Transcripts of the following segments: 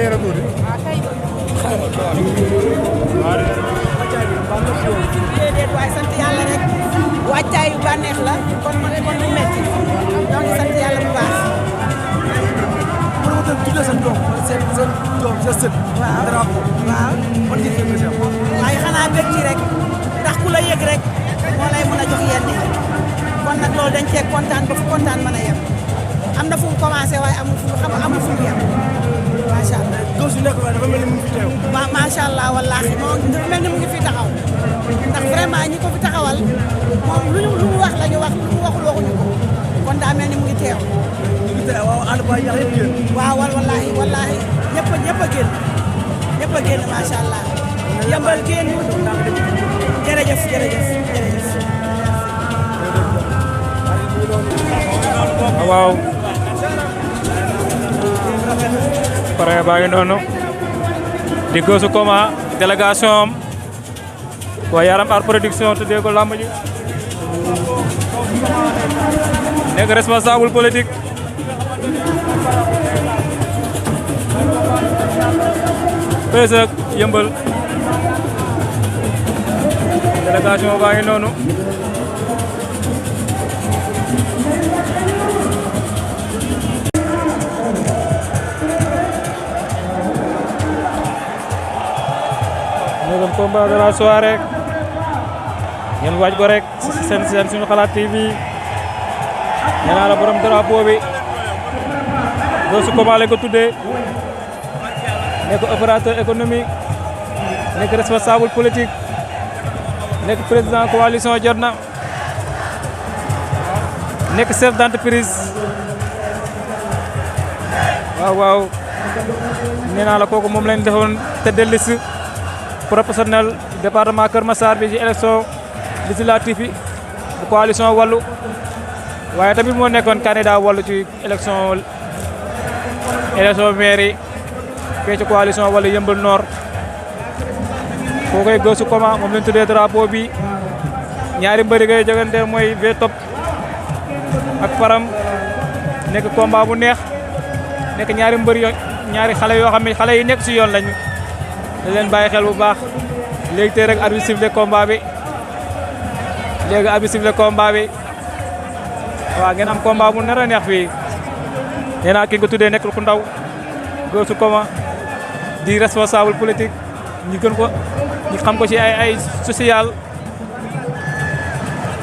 yéen a tuuti. déedéet waaye sant yàlla rek wàccaayu bànneex la kon mu metti ñoo ngi sant yàlla bu baax. pour tuddee seen doom seen doom seen sët. waaw drapeau. waaw. man ci seen région. waaye xanaa bëgg ci rek ndax ku la yëg rek moo lay mën a jox yenn yi kon nag loolu dañ cee kontaan ba fu kontaan mën a yem am na fu mu commencé waaye amul fu mu yem macha allah. dose yu nekk waaye dafa mel ni mu ngi fi teew. waaw macha allah wallaahi moo mel ni mu ngi fi taxaw ndax vraiment ñi ko fi taxawal moom lu mu wax la ñu wax lu mu waxul waxuñu ko kon daa mel ni mu ngi teew. ñu ngi teew waaw ànd ba yàq yëpp génn. waaw wallaahi ñëpp a génn macha allah yëmbal génn jërëjëf. waaw pare baa ngi noonu di Geussou Koma délégation am waa Yaram Art Production tuddee ko lamb ji nekk responsable politique PSE yëmbal délégation baa ngi noonu combat de la soirée ngeen waaj ko rek seen suñu xalaat TV nee naa la borom drapeau bi Geussou Koma lañ ko tuddee nekk opérateur économique nekk responsable politique nekk président coalition Jotna nekk chef d'entreprise waaw nee naa la kooku moom lañ defoon tête de liste proportionnel département Kër Massar bi ci élection législative bi bu coalition Wallu waaye tamit moo nekkoon candidat Wallu ci élection mairie fee ci coalition Wallu Yeumbeul Nord koo koy Geussou Koma moom lañ tuddee drapeau bi ñaari mbëri ngay jogante mooy V-Top ak Param nekk combat bu neex nekk ñaari mbëri ñaari xale yoo xam ne xale yi nekk ci yoon lañu da leen bàyyi xel bu baax léegi tey rek arbitre sifflé combat bi waaw ngeen am combat bu nar a neex fii nee naa ki nga ko tuddee nekk ku ndaw Geussou Koma di responsable politique ñu xam ko ci ay social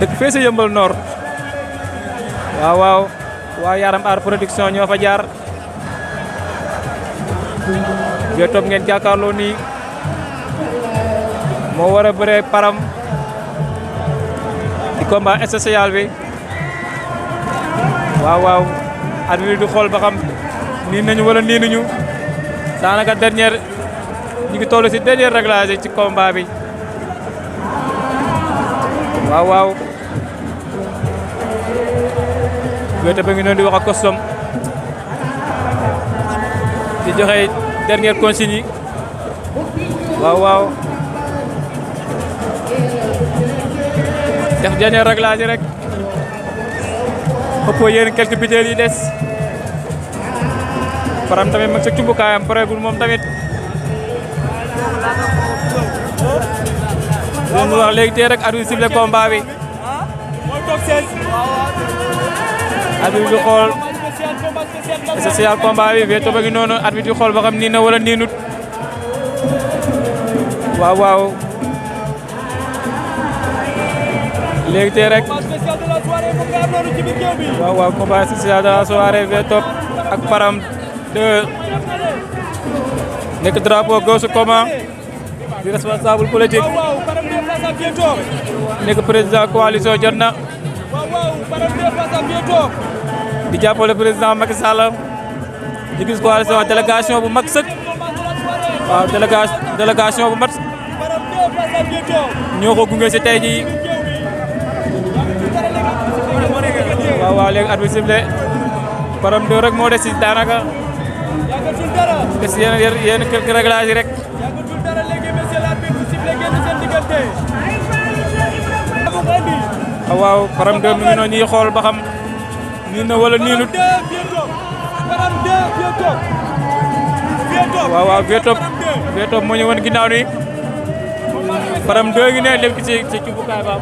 dëkk fee sa Yeumbeul Nord waaw waa Yaram Art Production ñoo fa jaar V-Top ngeen jàkkaarloo nii moo war a bëree Param di combat spécial bi waaw arbitre di xool ba xam nii nañu wala nii nañu daanaka ñu ngi toll ci dernier réglage ci combat bi waaw V-Top ba ngi noonu di wax ak custom di joxe dernière consigne yi waaw def dernier réglage rek xëppoo yéen quelques butéel yi des Param tamit mag sa cumbukaayam pareegul moom tamit moom mu wax léegi tey rek arbitre sifflé combat bi arbitre bi xool spécial combat bi V-Top a ngi noonu arbitre bi xool ba xam nii na wala niinut waaw léegi tey rek waaw combat spécial de la soirée V-Top ak Param 2 nekk drapeau Geussou Koma di responsable politique nekk président coalition Jotna di jàppale président Macky Sall di gis coalition délégation bu mag sëkk waaw délégation bu mat ñoo ko gunge ci tey jii waaw léegi arbitre sifflé Param 2 rek moo des ci daanaka des yenn quelques réglages yi rek waaw Param 2 mi ngi noonu ñuy xool ba xam nii na wala niinut waaw waaw Vieux-Top moo ñu woon ginnaaw ni Param 2 ngi ne lépp ci bukaay ba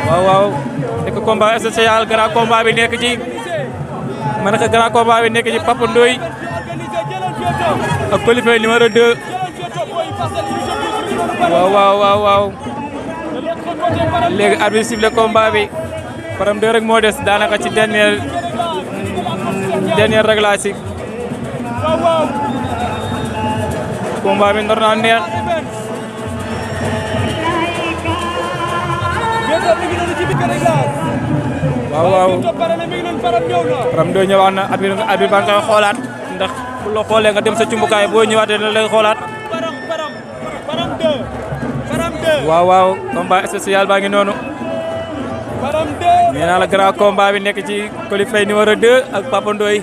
waaw waaw nekk combat spécial grand combat bi nekk ci ma ne ko grand combat bi nekk ci Papa Ndoye ak Coly Faye numéro 2 waaw léegi arbitre sifflé combat bi Param 2 rek moo des daanaka ci dernier réglage si combat bi nar naa neex waaw Param 2 ñëwaat na arbitre ba nga koy xoolaat ndax bu la xoolee nga dem sa cumbukaay boo ñëwaatee dina lay xoolaat waaw combat spécial baa ngi noonu nee naa la grand combat bi nekk ci Coly Faye numéro 2 ak Papa Ndoye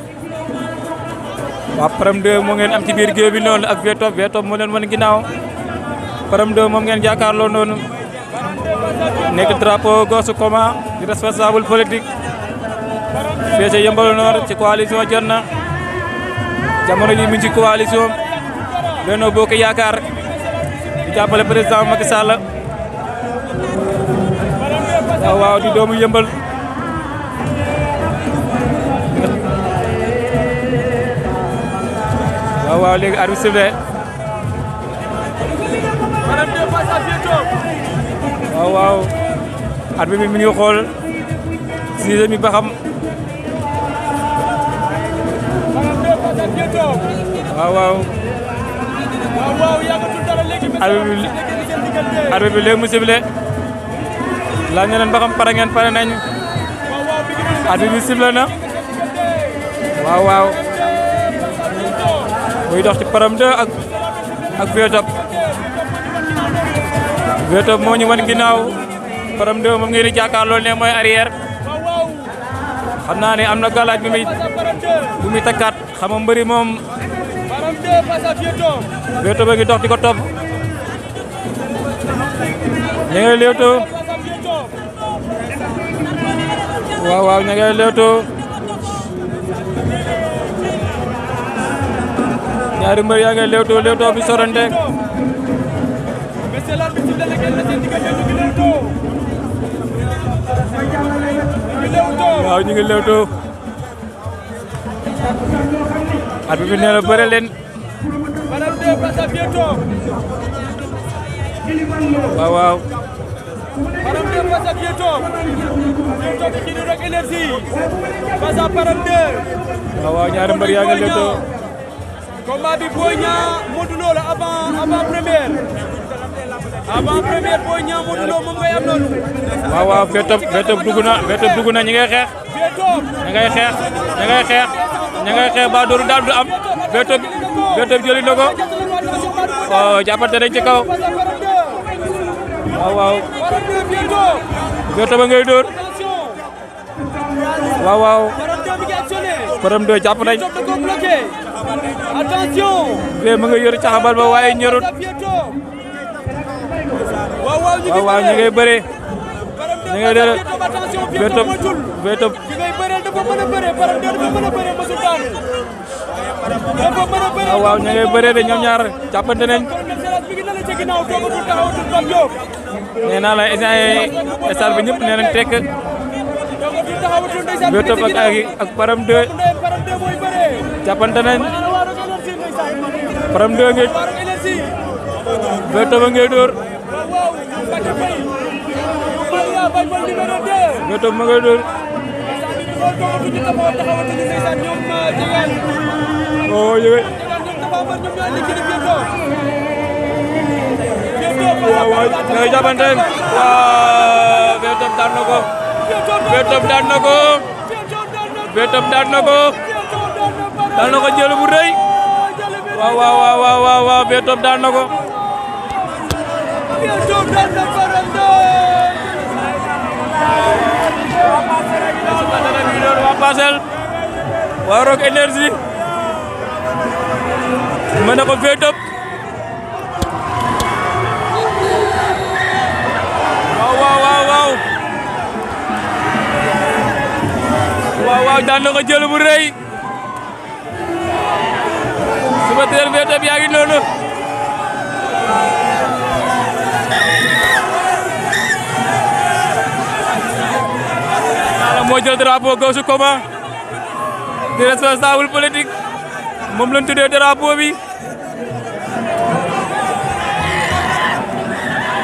waaw Param 2 moo ngeen am ci biir géew bi noonu ak Vieux-Top moo leen wan ginnaaw Param 2 moom ngeen jàkkaarloo noonu nekk drapeau Gossou Koma di responsable politique fii ci Yeumbeul Nord ci coalition Jotna jamono ji mi ngi ci coalition Benno Bokk Yaakaar di jàppale président Macky Sall waaw di doomu Yeumbeul waaw léegi arbitre sifflé waaw arbitre bi mi ngi xool sixième bi ba xam waaw arbitre bi léegi mu sifflé laaj na leen ba xam pare nañ arbitre bi sifflé na waaw muy dox ci Param 2 ak Vieux-Top moo ñu wan ginnaaw Param 2 moom ngeen di jàkkaarloo ne mooy arrière xam naa ne am na galaaj bu muy takkaat xam nga mbëri moom Vieux-Top a ngi dox di ko topp ña ngay léewtoo waaw ña ngay léewtoo ñaari mbër yaa ngi léewtoo bi sorante waaw ñu ngi léewtoo arbitre bi nee na bëre leen waaw Param 2 face à Vieux-Top di Kini Rock Énergie face à Param 2 waaw ñaari mbër yaa ngi léewtoo combat bi Boy Niang Modou Lo la avant première Boy Niang Modou Lo moom ngay am noonu waaw Vieux-Top dugg na ñi ngay xeex ña ngay xeex ba dooru daal du am Vieux-Top jëli na ko jàppante nañ ci kaw waaw Vieux-Top a ngay dóor waaw Param 2 jàpp nañ attention ma nga yor caxabal ba waaye ñorut waaw ñu ngay bëree ñu ngay dere Vieux-Top dafa mën a bëree Param 2 dafa mën a bëree masul daanu waaw ñu ngay bëree de ñoom ñaar jàppante nañ nee naa la stade bi ñëpp nee nañ tekk Vieux-Top ak Param 2 jàppante nañ Param 2 ngi Vieux-Top a ngi dóor Vieux-Top ma ngay dóor yëge waaw ñooy jàppante waaw Vieux-Top daan na ko daan na ko jël bu rëy waaw Vieux-Top daan na ko waa Parcelles waa Rock Énergie ma ne ko Vieux-Top waaw daan na ko jël bu rëy supporter V Top yaa ngi noonu moo jël drapeau Gawsu Koma di responsable politique moom lañ tuddee drapeau bi